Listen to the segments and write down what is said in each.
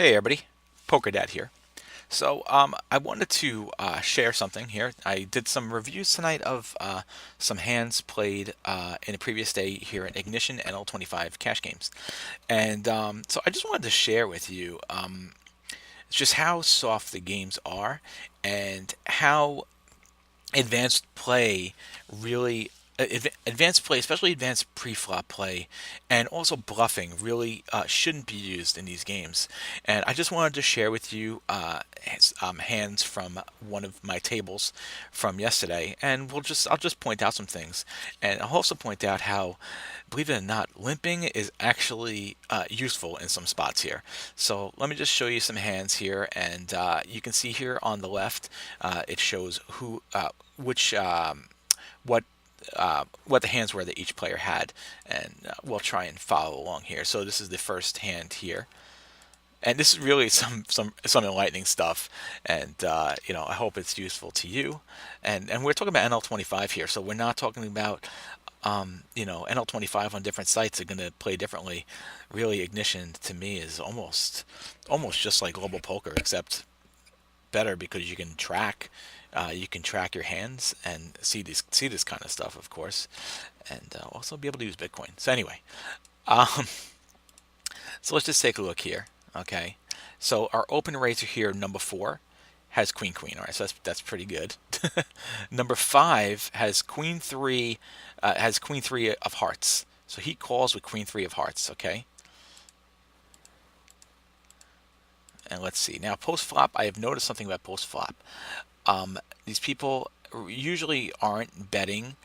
Hey everybody, Poker Dad here. So I wanted to share something here. I did some reviews tonight of some hands played in a previous day here in Ignition NL25 cash games, and so I just wanted to share with you just how soft the games are and how advanced play really advanced play, especially advanced pre-flop play, and also bluffing really shouldn't be used in these games. And I just wanted to share with you hands from one of my tables from yesterday, and I'll just point out some things, and I'll also point out how, believe it or not, limping is actually useful in some spots here. So let me just show you some hands here, and you can see here on the left, it shows which what the hands were that each player had, and we'll try and follow along here. So this is the first hand here, and this is really some enlightening stuff, and I hope it's useful to you. And we're talking about NL25 here, so we're not talking about NL25 on different sites are going to play differently. Really, Ignition to me is almost just like global poker, except better because you can track your hands and see this kind of stuff, of course, and also be able to use Bitcoin. So anyway, um, so let's just take a look here. Okay, so our open raiser here, number 4, has queen queen. All right, so that's pretty good. Number 5 has queen 3 of hearts. So he calls with queen 3 of hearts. Okay, and let's see now post flop. I have noticed something about post flop. These people usually aren't betting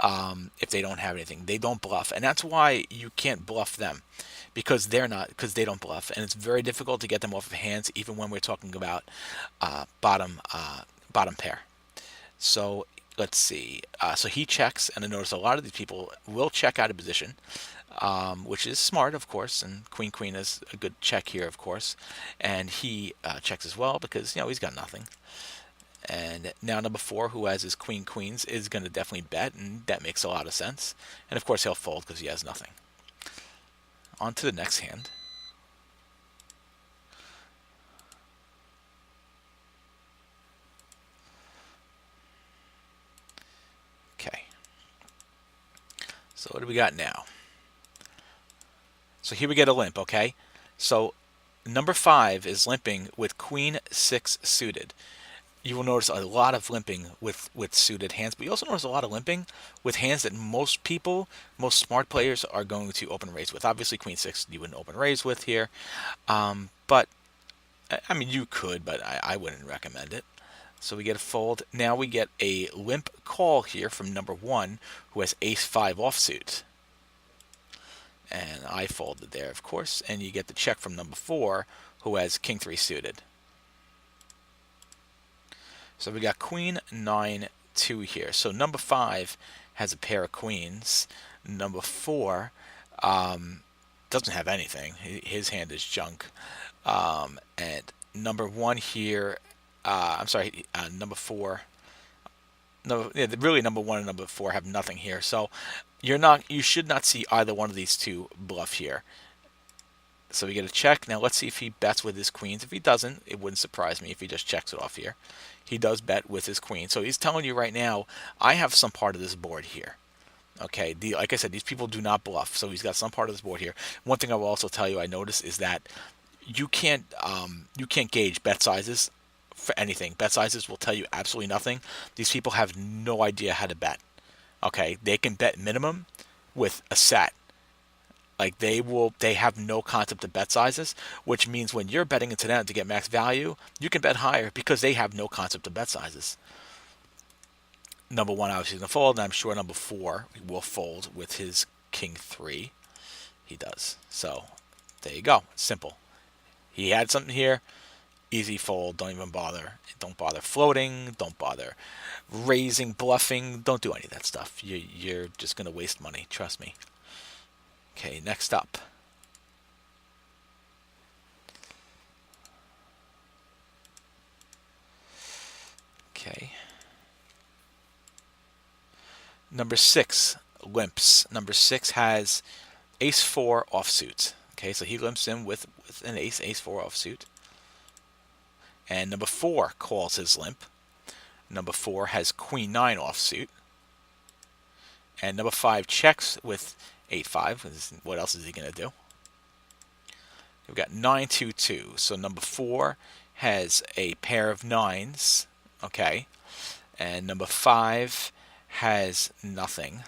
if they don't have anything. They don't bluff, and that's why you can't bluff them because they don't bluff, and it's very difficult to get them off of hands, even when we're talking about bottom pair. So let's see. So he checks, and I notice a lot of these people will check out of position, which is smart, of course. And queen queen is a good check here, of course. And he checks as well because he's got nothing. And now number 4, who has his queen queens, is going to definitely bet, and that makes a lot of sense. And of course he'll fold because he has nothing. On to the next hand. Okay. So what do we got now? So here we get a limp, okay? So number 5 is limping with queen 6 suited. You will notice a lot of limping with suited hands, but you also notice a lot of limping with hands that most smart players are going to open raise with. Obviously, queen 6 you wouldn't open raise with here, but I mean you could, but I wouldn't recommend it. So we get a fold. Now we get a limp call here from number 1, who has ace 5 offsuit. And I folded there, of course, and you get the check from number 4, who has king 3 suited. So we got queen 9 2 here. So number 5 has a pair of queens. Number 4 doesn't have anything. His hand is junk. And number 1 here, I'm sorry, number 4. No, yeah, really number 1 and number 4 have nothing here. So you should not see either one of these two bluff here. So we get a check. Now let's see if he bets with his queens. If he doesn't, it wouldn't surprise me if he just checks it off here. He does bet with his queen. So he's telling you right now, I have some part of this board here. Okay, like I said, these people do not bluff. So he's got some part of this board here. One thing I will also tell you I noticed is that you can't gauge bet sizes for anything. Bet sizes will tell you absolutely nothing. These people have no idea how to bet. Okay, they can bet minimum with a set. Like they have no concept of bet sizes, which means when you're betting into them to get max value, you can bet higher because they have no concept of bet sizes. Number 1 obviously is going to fold, and I'm sure number 4 will fold with his king 3. He does. So there you go. Simple. He had something here. Easy fold. Don't even bother. Don't bother floating. Don't bother raising, bluffing. Don't do any of that stuff. You're just going to waste money. Trust me. Okay, next up. Okay. Number 6 limps. Number 6 has ace 4 offsuit. Okay, so he limps in with an ace, ace-4 offsuit. And number 4 calls his limp. Number 4 has queen-9 offsuit. And number 5 checks with 8-5. What else is he going to do? We've got 9-2-2. So number 4 has a pair of 9s. Okay. And number 5 has nothing.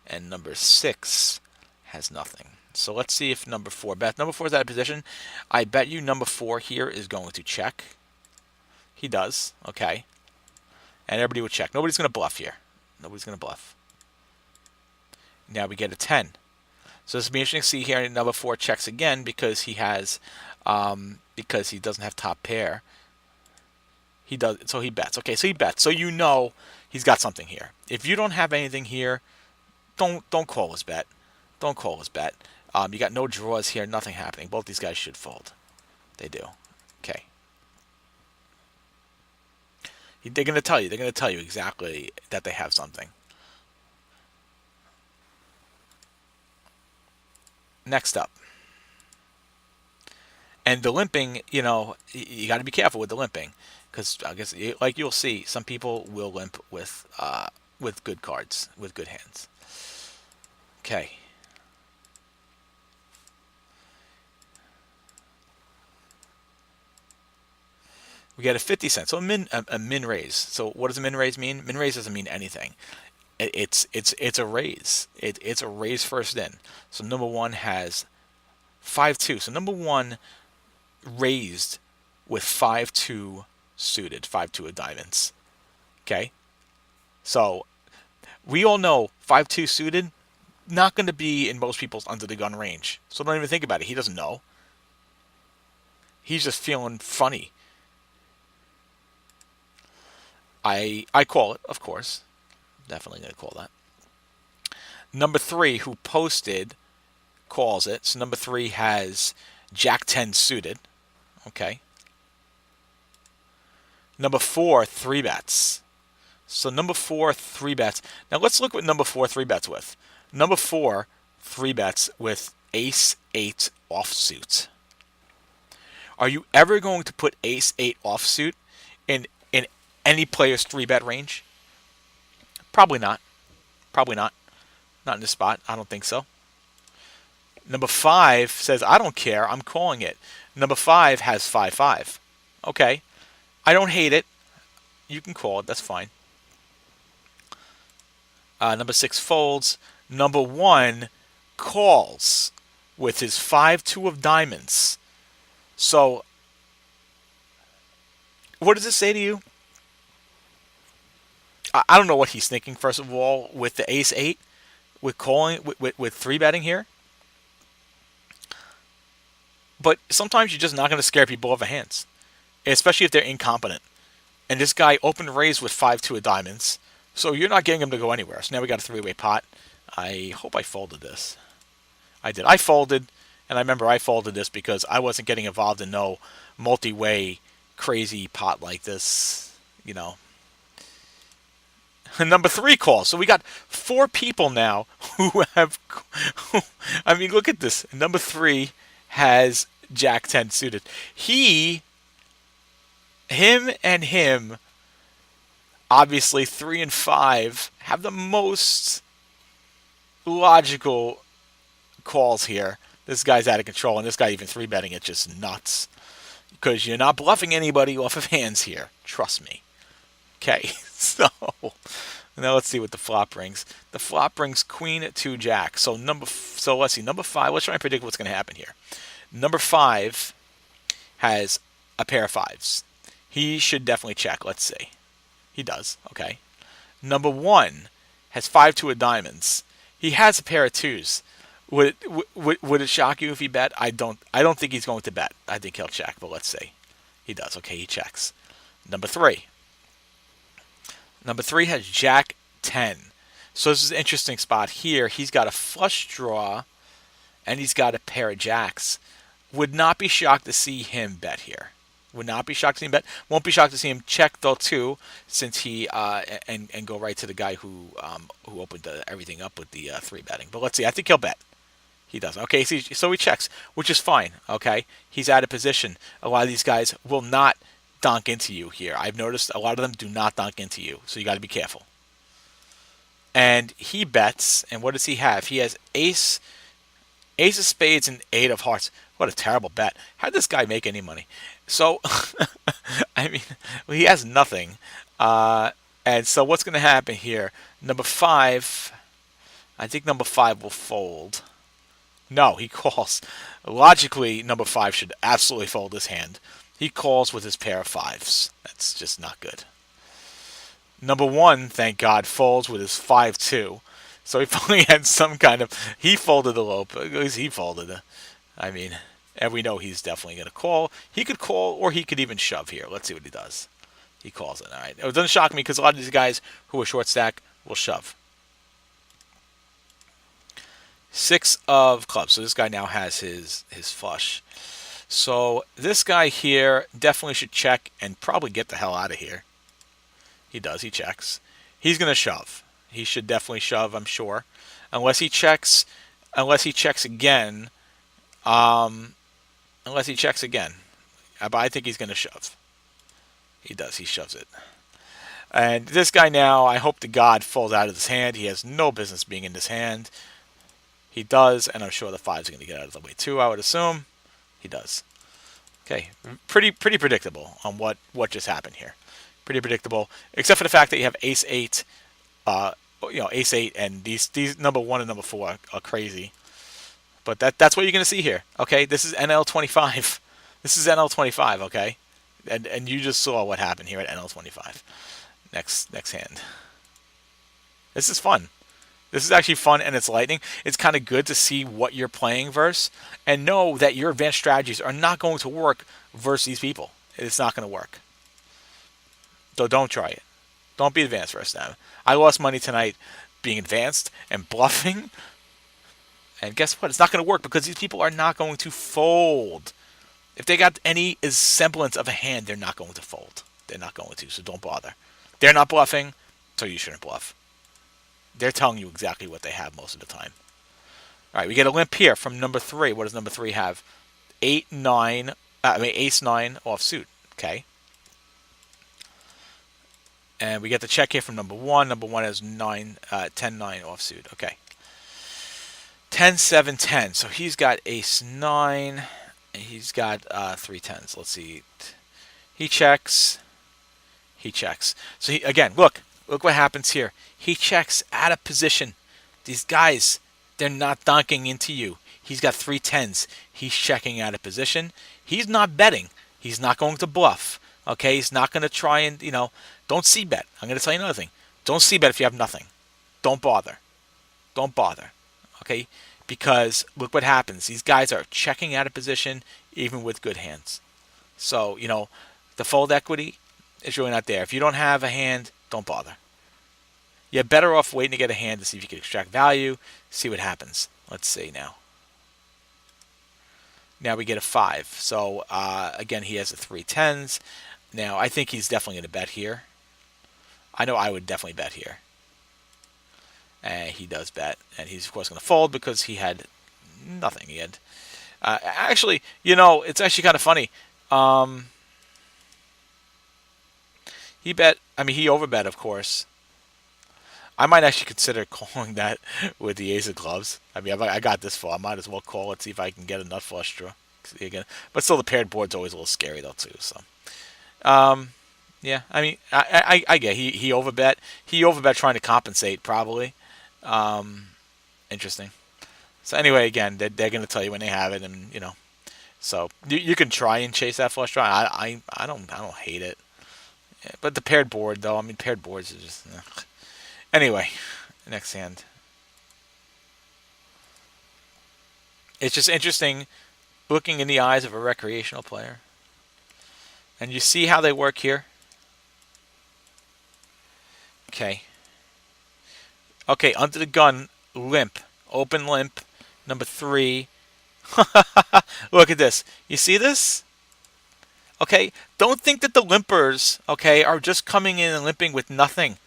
And number 6 has nothing. So let's see if number 4 bets. Number 4 is out of position. I bet you number 4 here is going to check. He does. Okay. And everybody would check. Nobody's going to bluff here. Nobody's going to bluff. Now we get a 10. So this will be interesting to see here. Number 4 checks again because he has, because he doesn't have top pair. He does, so he bets. Okay, so he bets. So you know he's got something here. If you don't have anything here, don't call his bet. Don't call his bet. You got no draws here. Nothing happening. Both these guys should fold. They do. Okay. They're going to tell you. They're going to tell you exactly that they have something. Next up. And the limping, you know, you got to be careful with the limping. Because I guess, like you'll see, some people will limp with good cards, with good hands. Okay. We get a 50 cent, so a min raise. So what does a min raise mean? Min raise doesn't mean anything. It's a raise. It's a raise first in. So number 1 has 5-2. So number 1 raised with 5-2 suited, 5-2 of diamonds. Okay, so we all know 5-2 suited, not going to be in most people's under the gun range. So don't even think about it. He doesn't know. He's just feeling funny. I call it, of course. Definitely going to call that. Number 3, who posted, calls it. So number 3 has Jack 10 suited. Okay. Number 4, 3 bets. So number 4, 3 bets. Now let's look what number 4, 3 bets with. Number 4, 3 bets with ace 8 offsuit. Are you ever going to put ace 8 offsuit in any player's 3-bet range? Probably not. Probably not. Not in this spot. I don't think so. Number 5 says, I don't care. I'm calling it. Number 5 has 5-5. Okay. I don't hate it. You can call it. That's fine. Number 6 folds. Number 1 calls with his 5-2 of diamonds. So, what does this say to you? I don't know what he's thinking, first of all, with the ace 8, with calling, with 3 betting here. But sometimes you're just not going to scare people over hands, especially if they're incompetent. And this guy opened raise with 5-2 of diamonds, so you're not getting him to go anywhere. So now we got a 3-way pot. I hope I folded this. I did. I folded, and I remember I folded this because I wasn't getting involved in no multi-way crazy pot like this, you know. Number 3 calls. So we got 4 people now who have, I mean, look at this. Number 3 has Jack 10 suited. Him, obviously 3 and 5 have the most logical calls here. This guy's out of control, and this guy even 3-betting it just nuts. Because you're not bluffing anybody off of hands here. Trust me. Okay, so now let's see what the flop brings. The flop brings queen 2 jack. So let's see, number 5. Let's try and predict what's going to happen here. Number 5 has a pair of 5s. He should definitely check. Let's see. He does. Okay. Number 1 has 5-2 of diamonds. He has a pair of 2s. Would it shock you if he bet? I don't think he's going to bet. I think he'll check, but let's see. He does. Okay, he checks. Number 3. Number 3 has Jack 10. So this is an interesting spot here. He's got a flush draw, and he's got a pair of jacks. Would not be shocked to see him bet here. Would not be shocked to see him bet. Won't be shocked to see him check though too, since he and go right to the guy who opened everything up with the 3 betting. But let's see. I think he'll bet. He doesn't. Okay, so he checks, which is fine. Okay, he's out of position. A lot of these guys will not donk into you here. I've noticed a lot of them do not donk into you, so you got to be careful. And he bets, and what does he have? He has ace of spades and eight of hearts. What a terrible bet. How did this guy make any money? So, I mean, well, he has nothing. And so what's going to happen here? Number 5, I think number 5 will fold. No, he calls. Logically, number 5 should absolutely fold his hand. He calls with his pair of 5s. That's just not good. Number 1, thank God, folds with his 5-2. So he finally had some kind of... He folded a low. At least he folded a... I mean, and we know he's definitely going to call. He could call, or he could even shove here. Let's see what he does. He calls it. All right. It doesn't shock me because a lot of these guys who are short stack will shove. 6 of clubs. So this guy now has his flush. So this guy here definitely should check and probably get the hell out of here. He does. He checks. He's going to shove. He should definitely shove, I'm sure. Unless he checks again. Unless he checks again. But I think he's going to shove. He does. He shoves it. And this guy now, I hope to God, falls out of his hand. He has no business being in this hand. He does, and I'm sure the 5's going to get out of the way too, I would assume. He does. Okay, pretty predictable on what just happened here. Pretty predictable, except for the fact that you have ace 8, ace 8, and these number 1 and number 4 are crazy. But that's what you're going to see here. Okay, this is NL25. This is NL25. Okay, and you just saw what happened here at NL25. Next hand. This is fun. This is actually fun, and it's lightning. It's kind of good to see what you're playing versus, and know that your advanced strategies are not going to work versus these people. It's not going to work. So don't try it. Don't be advanced versus them. I lost money tonight being advanced and bluffing. And guess what? It's not going to work because these people are not going to fold. If they got any semblance of a hand, they're not going to fold. They're not going to, so don't bother. They're not bluffing, so you shouldn't bluff. They're telling you exactly what they have most of the time. All right, we get a limp here from number 3. What does number 3 have? Ace 9 offsuit. Okay. And we get the check here from number 1. Number 1 has 10-9 offsuit. Okay. 10-7, 10. So he's got ace 9. And he's got 3 10s. Let's see. He checks. He checks. So again, look what happens here. He checks out of position. These guys, they're not donking into you. He's got 3 10s. He's checking out of position. He's not betting. He's not going to bluff. Okay, he's not going to try and, don't c-bet. I'm going to tell you another thing. Don't c-bet if you have nothing. Don't bother. Don't bother. Okay, because look what happens. These guys are checking out of position even with good hands. So, the fold equity is really not there. If you don't have a hand, don't bother. You're better off waiting to get a hand to see if you can extract value, see what happens. Let's see now. Now we get a 5. So, again, he has a 3 10s. Now, I think he's definitely going to bet here. I know I would definitely bet here. And he does bet. And he's, of course, going to fold because he had nothing. He had... actually, it's actually kind of funny. He overbet, of course. I might actually consider calling that with the ace of clubs. I mean, I got this far. I might as well call it, see if I can get a nut flush draw. Again, but still, the paired board's always a little scary, though, too. So, yeah, I mean, I get he overbet. He overbet trying to compensate, probably. Interesting. So anyway, again, they're going to tell you when they have it, and so you can try and chase that flush draw. I don't hate it, but the paired board, though, I mean, paired boards are just. Anyway, next hand. It's just interesting looking in the eyes of a recreational player. And you see how they work here? Okay. Okay, under the gun, limp. Open limp, number 3. Look at this. You see this? Okay, don't think that the limpers, okay, are just coming in and limping with nothing.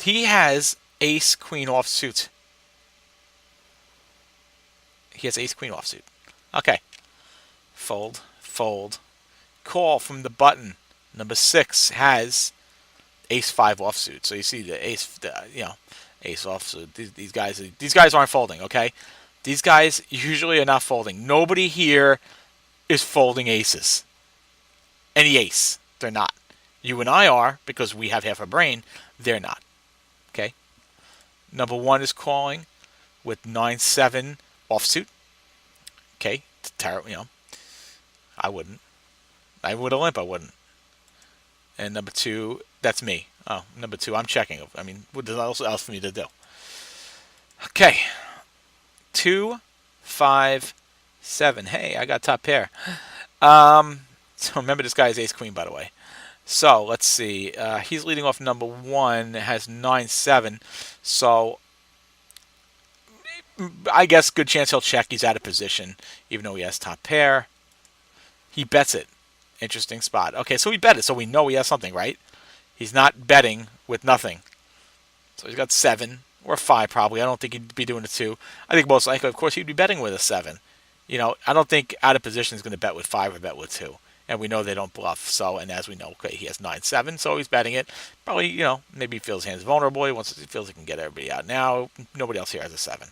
He has ace queen offsuit. He has ace queen offsuit. Okay. Fold, fold. Call from the button. Number 6 has ace 5 offsuit. So you see the ace, ace offsuit. These guys aren't folding. Okay. These guys usually are not folding. Nobody here is folding aces. Any ace. They're not. You and I are, because we have half a brain. They're not. Okay? Number 1 is calling with 9-7 offsuit. Okay? It's terrible, I wouldn't. I would have limp, I wouldn't. And number 2, that's me. Oh, number 2, I'm checking. I mean, what else for me to do? Okay. 2, 5, 7. Hey, I got top pair. So remember, this guy is ace queen, by the way. So let's see. He's leading off number 1. Has 9-7. So I guess good chance he'll check. He's out of position, even though he has top pair. He bets it. Interesting spot. Okay, so he bet it, so we know he has something, right? He's not betting with nothing. So he's got 7 or 5 probably. I don't think he'd be doing a 2. I think most likely, of course, he'd be betting with a 7. I don't think out of position is going to bet with 5 or bet with 2. And we know they don't bluff. So, and as we know, okay, he has 9-7, so he's betting it. Probably, maybe he feels his hands vulnerable. He feels he can get everybody out. Now, nobody else here has a 7.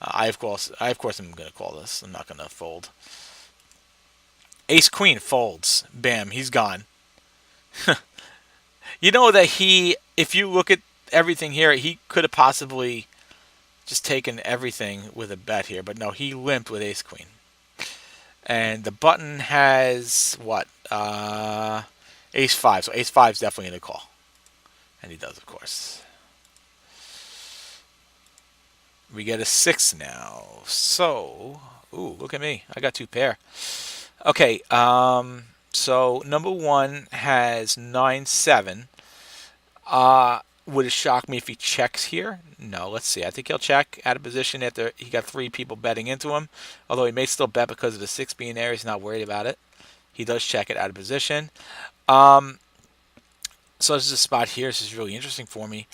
I of course am going to call this. I'm not going to fold. Ace Queen folds. Bam, he's gone. You know that if you look at everything here, he could have possibly just taken everything with a bet here, but no, he limped with Ace Queen. And the button has what? Ace 5. So Ace 5 is definitely going to call. And he does, of course. We get a 6 now. So, ooh, look at me. I got 2 pair. Okay, so number 1 has 9-7. Would it shock me if he checks here? No, let's see. I think he'll check out of position after he got 3 people betting into him. Although he may still bet because of the 6 being there. He's not worried about it. He does check it out of position. So this is a spot here. This is really interesting for me.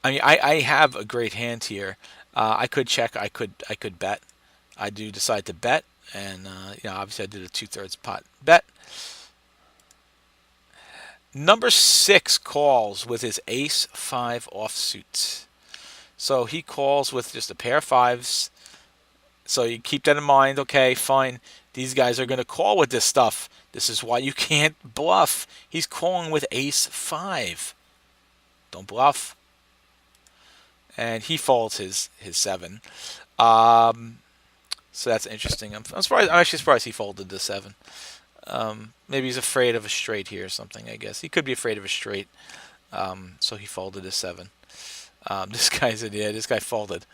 I mean, I have a great hand here. I could check. I could bet. I do decide to bet, and obviously I did a 2/3 pot bet. Number 6 calls with his ace 5 offsuit. So he calls with just a pair of 5s. So you keep that in mind. Okay, fine. These guys are going to call with this stuff. This is why you can't bluff. He's calling with ace 5. Don't bluff. And he folds his 7. So that's interesting. I'm surprised. I'm actually surprised he folded the 7. Maybe he's afraid of a straight here or something, I guess. He could be afraid of a straight. So he folded his 7. This guy folded.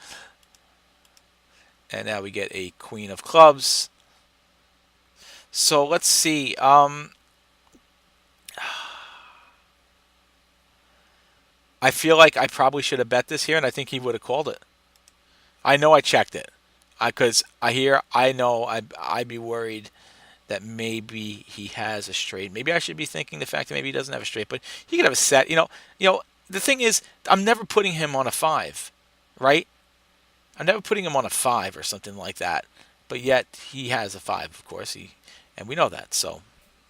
And now we get a queen of clubs. So let's see. I feel like I probably should have bet this here, and I think he would have called it. I know I checked it. Because I know I'd be worried that maybe he has a straight. Maybe I should be thinking the fact that maybe he doesn't have a straight, but he could have a set. The thing is, I'm never putting him on a 5, right? I'm never putting him on a 5 or something like that. But yet he has a 5, of course. And we know that. So,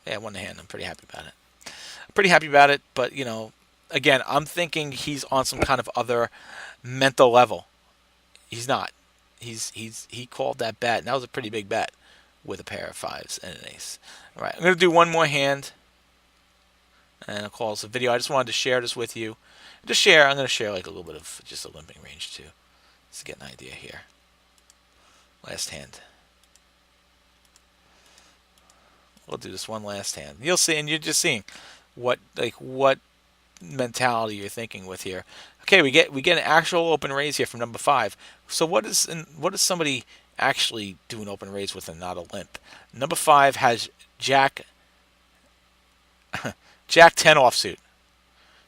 yeah, one hand. I'm pretty happy about it. But again, I'm thinking he's on some kind of other mental level. He's not. He called that bet, and that was a pretty big bet with a pair of 5s and an ace. All right, I'm going to do one more hand, and I'll call this a video. I just wanted to share this with you. I'm going to share like a little bit of just a limping range too, just to get an idea here. Last hand. We'll do this one last hand. You'll see, and you're just seeing what mentality you're thinking with here. Okay, we get an actual open raise here from number 5. So what does somebody actually do an open raise with and not a limp? Number 5 has Jack 10 offsuit.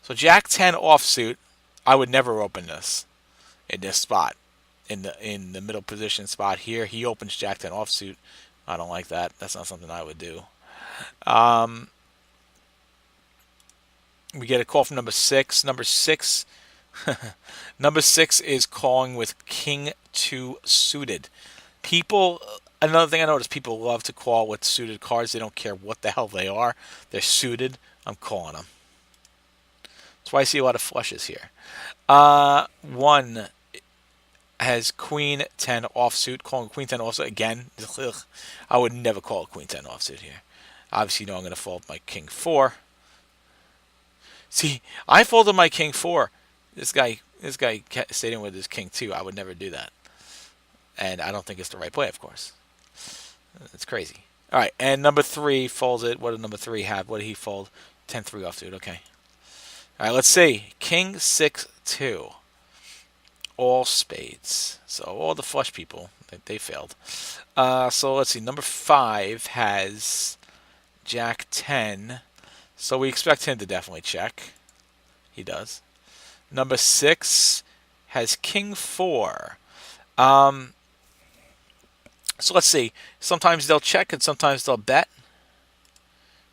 So Jack 10 offsuit, I would never open this in this spot. In the middle position spot here, he opens Jack 10 offsuit. I don't like that. That's not something I would do. We get a call from number 6. Number 6 Number 6 is calling with king 2 suited. People, another thing I noticed, people love to call with suited cards. They don't care what the hell they are. They're suited. I'm calling them. That's why I see a lot of flushes here. 1 has queen 10 offsuit. Calling queen 10 offsuit again. Ugh, I would never call a queen 10 offsuit here. Obviously, you know I'm going to fold my king 4. See, I folded my king 4. This guy stayed in with his king 2. I would never do that. And I don't think it's the right play, of course. It's crazy. All right, and number 3 folds it. What did number 3 have? What did he fold? 10-3 offsuit. Okay. All right, let's see. King 6-2. All spades. So all the flush people, they failed. So let's see. Number 5 has Jack 10. So we expect him to definitely check. He does. Number 6 has King 4. So let's see. Sometimes they'll check and sometimes they'll bet.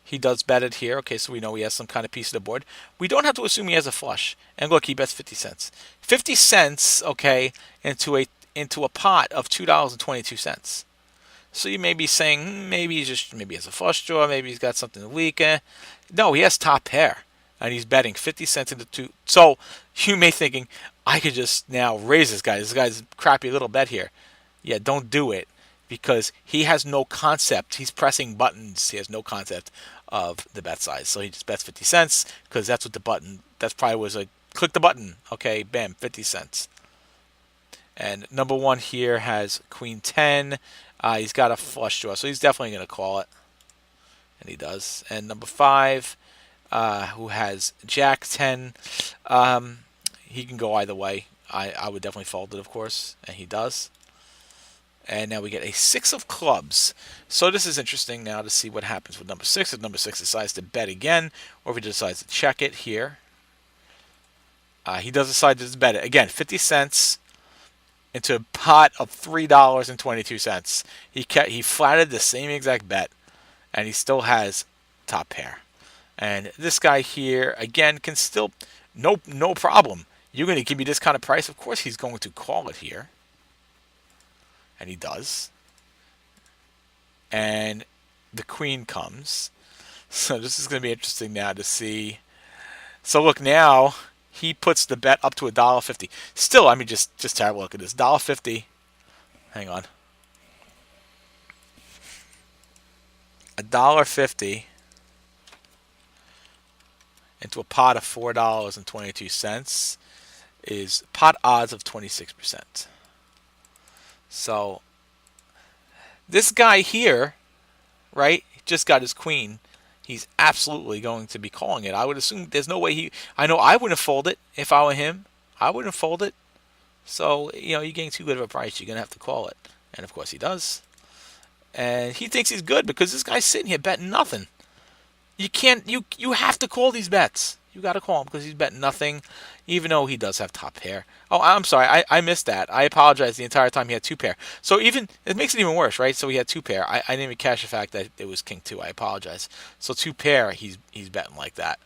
He does bet it here. Okay, so we know he has some kind of piece of the board. We don't have to assume he has a flush. And look, he bets 50 cents. 50 cents, okay, into a pot of $2.22. So you may be saying, maybe he has a flush draw, maybe he's got something to leak. No, he has top pair. And he's betting 50 cents into 2. So you may be thinking, I could just now raise this guy. This guy's a crappy little bet here. Yeah, don't do it. Because he has no concept. He's pressing buttons. He has no concept of the bet size. So he just bets 50 cents because that's what the button, that's probably was like, click the button. Okay, bam, 50 cents. And number 1 here has queen 10. He's got a flush draw, so he's definitely going to call it. And he does. And number 5, who has jack 10, he can go either way. I would definitely fold it, of course, and he does. And now we get a 6 of clubs. So this is interesting now to see what happens with number 6. If number 6 decides to bet again, or if he decides to check it here. He does decide to bet it. Again, 50 cents into a pot of $3.22. He flatted the same exact bet, and he still has top pair. And this guy here, again, can still, no problem. You're going to give me this kind of price? Of course he's going to call it here. And he does. And the queen comes. So this is going to be interesting now to see. So look, now he puts the bet up to $1.50. Still, I mean, just terrible. Look at this. $1.50. Hang on. $1.50 into a pot of $4.22 is pot odds of 26%. So this guy here, right, just got his queen. He's absolutely going to be calling it. I would assume there's no way I know I wouldn't fold it if I were him. I wouldn't fold it. So, you know, you're getting too good of a price. You're going to have to call it. And, of course, he does. And he thinks he's good because this guy's sitting here betting nothing. You can't, you have to call these bets. You got to call him because he's betting nothing, even though he does have top pair. Oh, I'm sorry. I missed that. I apologize. The entire time he had 2 pair. So even, it makes it even worse, right? So he had 2 pair. I didn't even catch the fact that it was king 2. I apologize. So 2 pair, he's betting like that.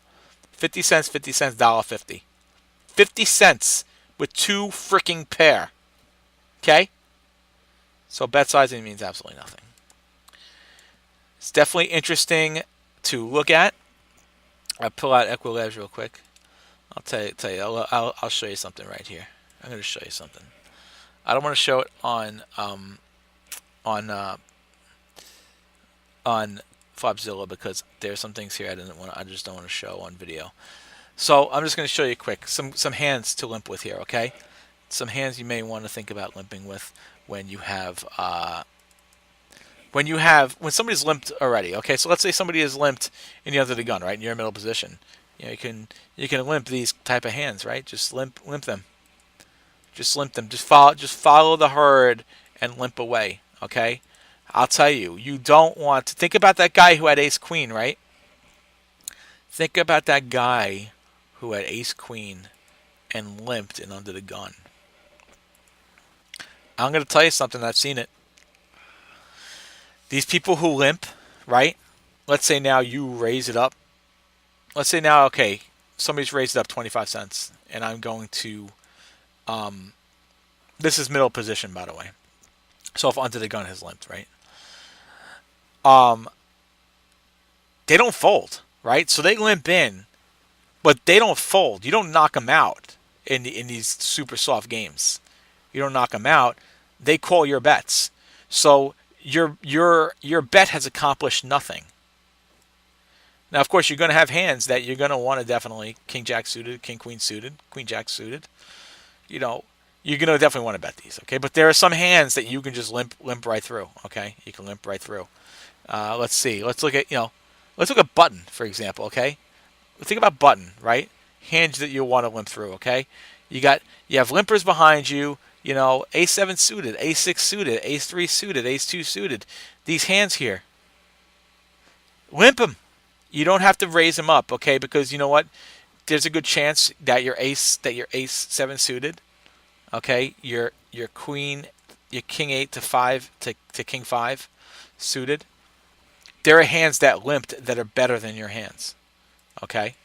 50 cents, $1.50. 50 cents with 2 freaking pair. Okay? So bet sizing means absolutely nothing. It's definitely interesting to look at. I'll pull out Equilibs real quick. I'll tell you. I'll show you something right here. I'm going to show you something. I don't want to show it on Flopzilla because there's some things here I just don't want to show on video. So I'm just going to show you quick some hands to limp with here. Okay, some hands you may want to think about limping with when you have when somebody's limped already. Okay, so let's say somebody is limped in the under the gun, right, in your middle position. You know, you can limp these type of hands, right? Just limp them. Just limp them. Just follow the herd and limp away. Okay, I'll tell you, you don't want to think about that guy who had ace queen, right? Think about that guy who had ace queen and limped and under the gun. I'm going to tell you something. I've seen it. These people who limp, right? Let's say now you raise it up. Let's say now, okay, somebody's raised it up 25 cents, and I'm going to, this is middle position, by the way. So if under the gun has limped, right? Um, they don't fold, right? So they limp in, but they don't fold. You don't knock them out in these super soft games. You don't knock them out. They call your bets. So your bet has accomplished nothing. Now, of course, you're going to have hands that you're going to want to definitely king jack suited, king queen suited, queen jack suited. You know, you're going to definitely want to bet these, okay? But there are some hands that you can just limp right through, okay? You can limp right through. Let's see. Let's look at let's look at button, for example, okay? Think about button, right? Hands that you'll want to limp through, okay? You have limpers behind you. A7 suited, A6 suited, A3 suited, Ace2 suited. These hands here, limp them. You don't have to raise them up, okay? Because you know what? There's a good chance that your ace 7 suited, okay? Your queen, your king 8 to 5 to king 5 suited. There are hands that limped that are better than your hands, okay?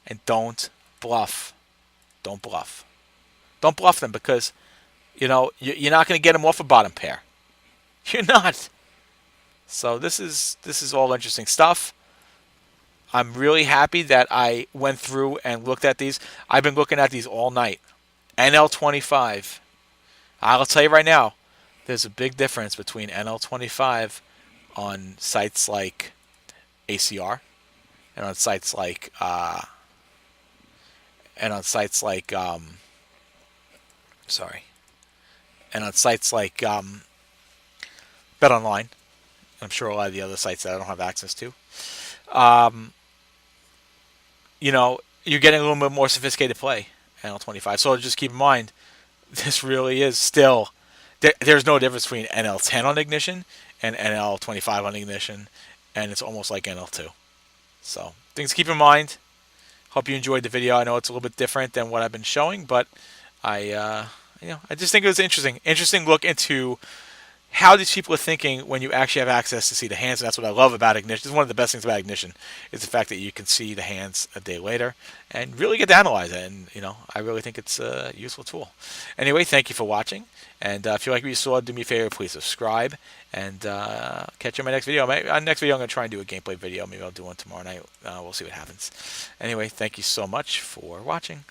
And don't bluff. Don't bluff. Don't bluff them because, you're not going to get them off a bottom pair. You're not. So this is all interesting stuff. I'm really happy that I went through and looked at these. I've been looking at these all night. NL25. I'll tell you right now, there's a big difference between NL25 on sites like ACR and on sites like Bet Online. I'm sure a lot of the other sites that I don't have access to. You're getting a little bit more sophisticated play, NL25. So just keep in mind, this really is still, there's no difference between NL10 on Ignition and NL25 on Ignition, and it's almost like NL2. So things to keep in mind. Hope you enjoyed the video. I know it's a little bit different than what I've been showing, but I just think it was interesting look into how these people are thinking when you actually have access to see the hands. And that's what I love about Ignition. This is one of the best things about Ignition is the fact that you can see the hands a day later and really get to analyze it. And, I really think it's a useful tool. Anyway, thank you for watching. And if you like what you saw, do me a favor, please subscribe. And catch you in my next video. Next video, I'm going to try and do a gameplay video. Maybe I'll do one tomorrow night. We'll see what happens. Anyway, thank you so much for watching.